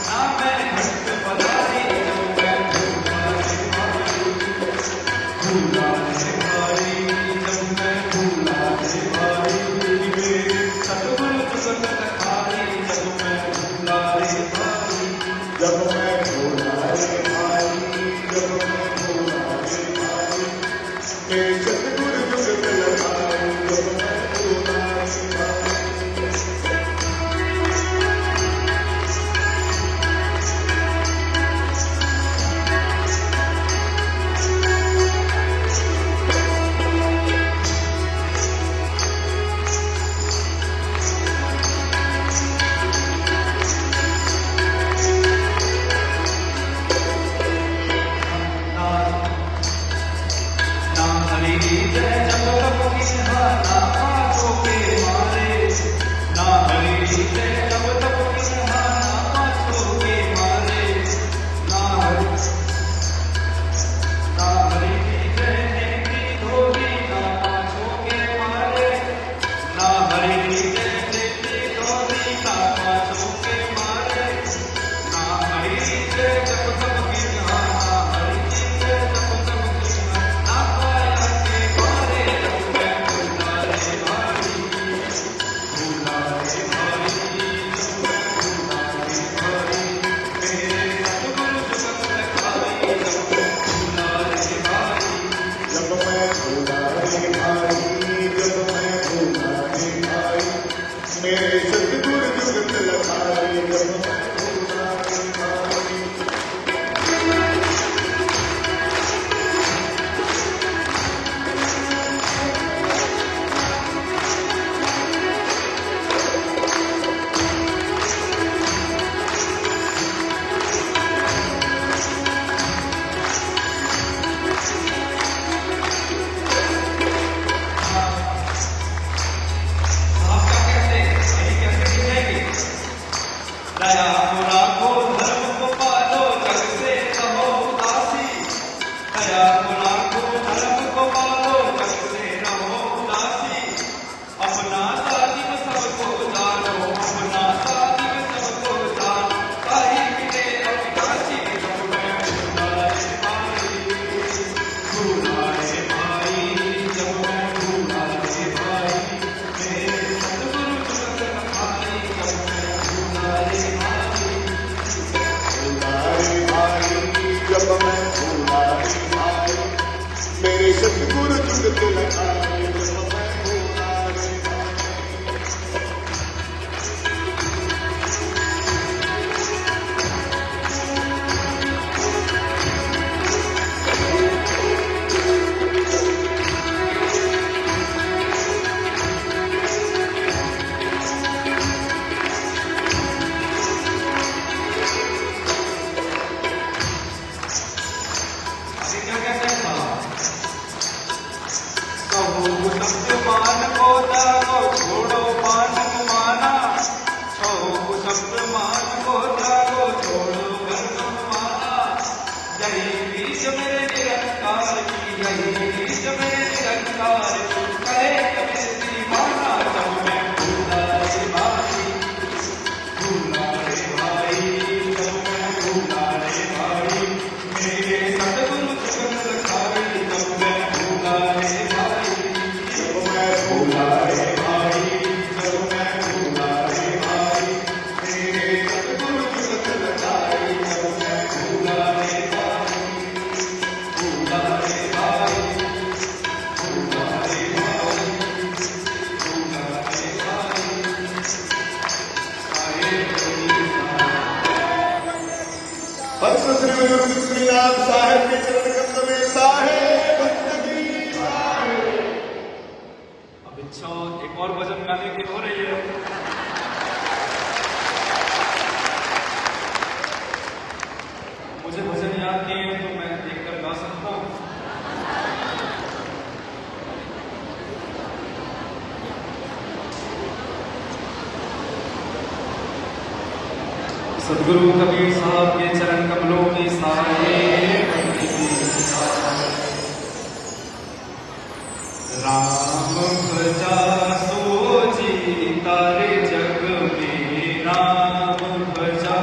ना मैं घट पधारी जब मैं भूला रे भाई, जब मैं भूला रे भाई, मेरे सतगुरु जुगत लखारी जब मैं भूला रे भाई, जब मैं भूला रे भाई, जब मैं भूला रे भाई, मेरे सतगुरु जुगत लखारी जब मैं भूला रे भाई। मेरे सतगुरु जुगत लखारी जब मैं भूला रे भाई। दया को राखो धर्म को पालो जग से कहो उदासी, दया को राखो धर्म को पालो जग से रहो उदासी, अपना साजिब सबको जानो, अपना साजिब सबको जानो, ताही मिले अविनाशी जब मैं भूला रे भाई, भूला रे भाई, जब मैं भूला रे भाई, मेरे सतगुरु जुगत लखारी जब मैं भूला रे जब मैं भूला रे भाई, मेरे सतगुरु जुगत लखारी जब मैं भूला रे भाई। मान को त्यागो छोड़ो पान माना, शब्द मान को त्यागो छोड़ो गर्म माना, यही बीज मेरे निरंकार की, यही बीज मेरे निरंकार की, करे कभी दीवाना जब मैं भूला रे भाई, भूला रे भाई, जब मैं भूला रे भाई, मेरे सतगुरु जुगत लखारी जब मैं भूला रे भाई, भूला रे भाई, जब मैं भूला रे भाई, मेरे सतगुरु जुगत लखारी जब मैं भूला रे भाई, भूला रे भाई, भूला रे भाई, भूला रे भाई, आए भक्त श्री बुजुर्ग श्रीनाथ साहेब के चरण कमल में साहेब बंदगी साहेब। अब इच्छा एक और भजन गाने की हो रही है। मुझे भजन याद नहीं है तो मैं देखकर गा सकता हूँ। सदगुरु कबीर साहब के चरण कमलों की साहेब राम भजा सो जी तारे जग में, राम भजा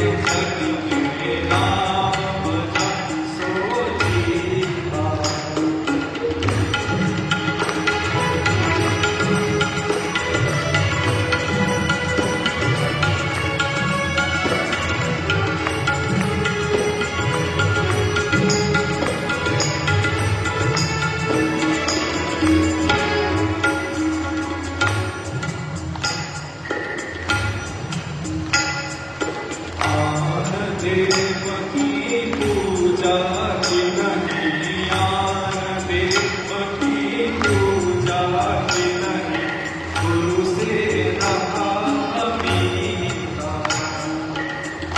जग के नाम जप सो जीवा। देव की पूजा की नहीं, आन देव की पूजा की नहीं, गुरु से रहा अमीता।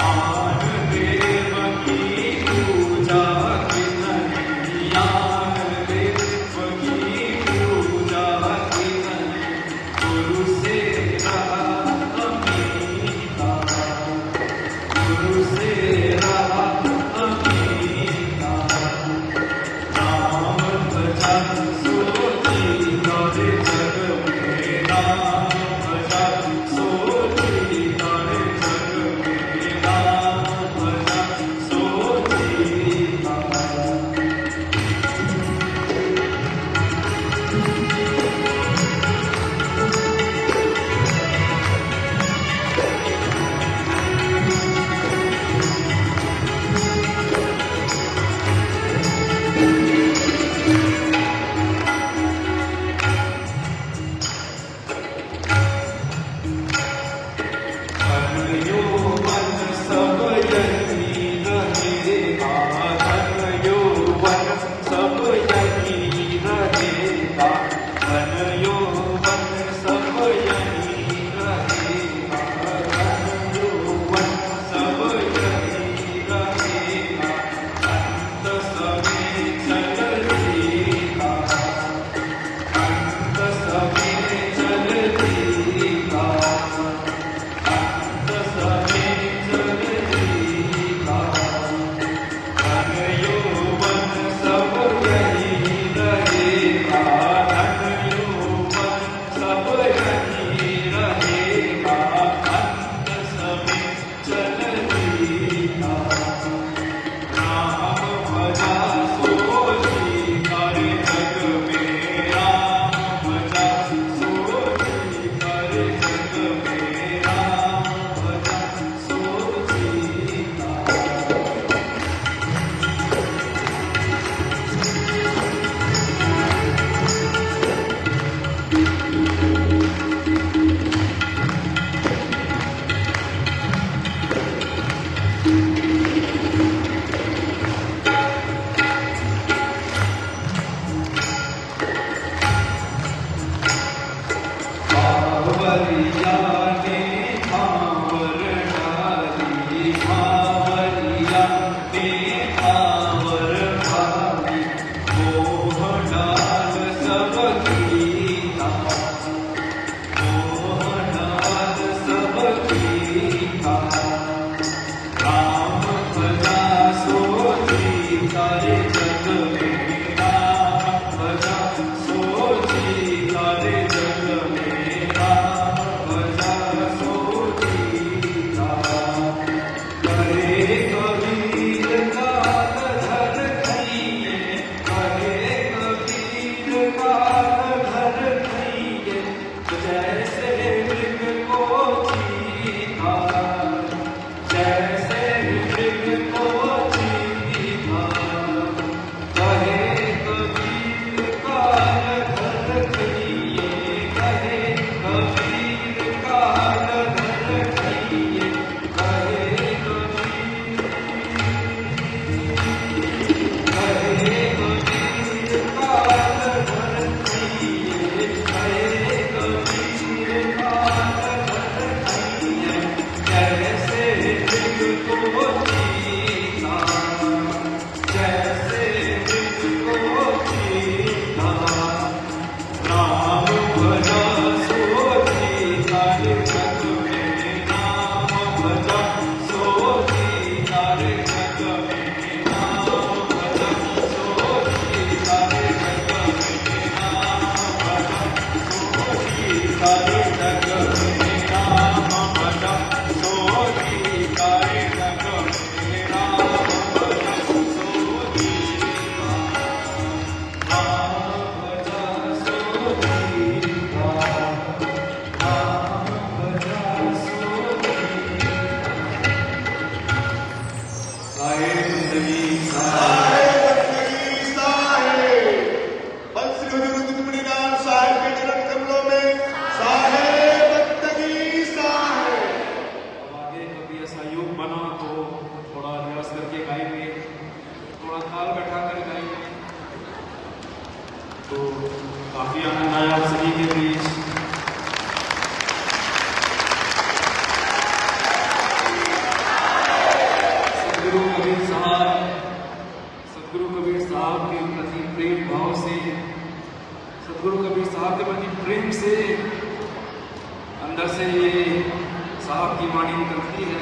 आन देव की पूजा की नहीं, आन देव की पूजा की नहीं, गुरु से रहा अमीता। गुरु से रहा अमीता। नाम भजन सो जीता रे जग में, नाम भजन सो जीता रे जग में, नाम भजन सो जीता। थोड़ा ताल बैठा कर गाइए। तो काफी आनंद आया आप सभी के बीच। सदगुरु कबीर साहब के प्रति प्रेम भाव से, सदगुरु कबीर साहब के प्रति प्रेम से अंदर से ये साहब की वाणी निकलती है,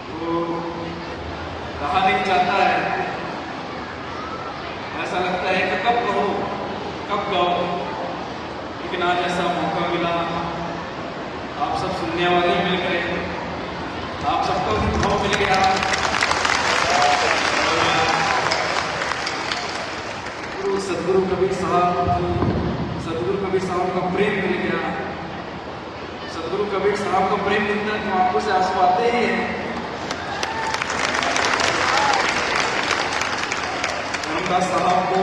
तो कहा नहीं जाता है। ऐसा लगता है कि कब कहो कब गाओ, लेकिन आज ऐसा मौका मिला, आप सब सुनने वाले मिल गए, आप सबको अनुभव मिल गया। सदगुरु कबीर साहब का प्रेम मिल गया। सदगुरु कबीर साहब का प्रेम मिलता है तो आंखों से आंसू आते ही हैं। धर्मदास साहब को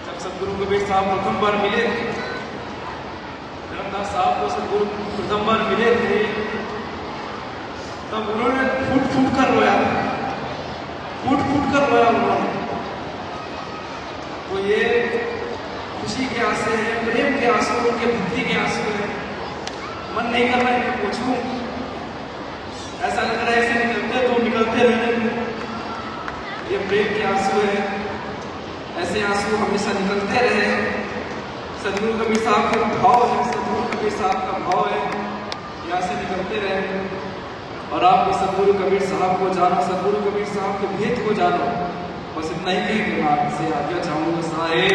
जब सदगुरु कबीर साहब प्रथम बार मिले थे, धर्मदास साहब को सदगुरु प्रथम बार मिले थे, तब उन्होंने फूट फूट कर रोया उन्होंने। तो ये खुशी के आंसू हैं, प्रेम के आंसू, उनके भक्ति के आंसू हैं। मन नहीं कर रहा है पूछूं, ऐसा लग रहा है ऐसे निकलते रहने। ये प्रेम के आंसू हैं, ऐसे आंसू हमेशा निकलते रहे। सदगुरु कबीर साहब का भाव है, सदगुरु कबीर साहब का भाव है, यहाँ से निकलते रहे। और आप भी सदगुरु कबीर साहब को जानो, सदगुरु कबीर साहब के भेद को जानो। बस इतना ही कह के मैं आपसे आज्ञा चाहूँगा। साहेब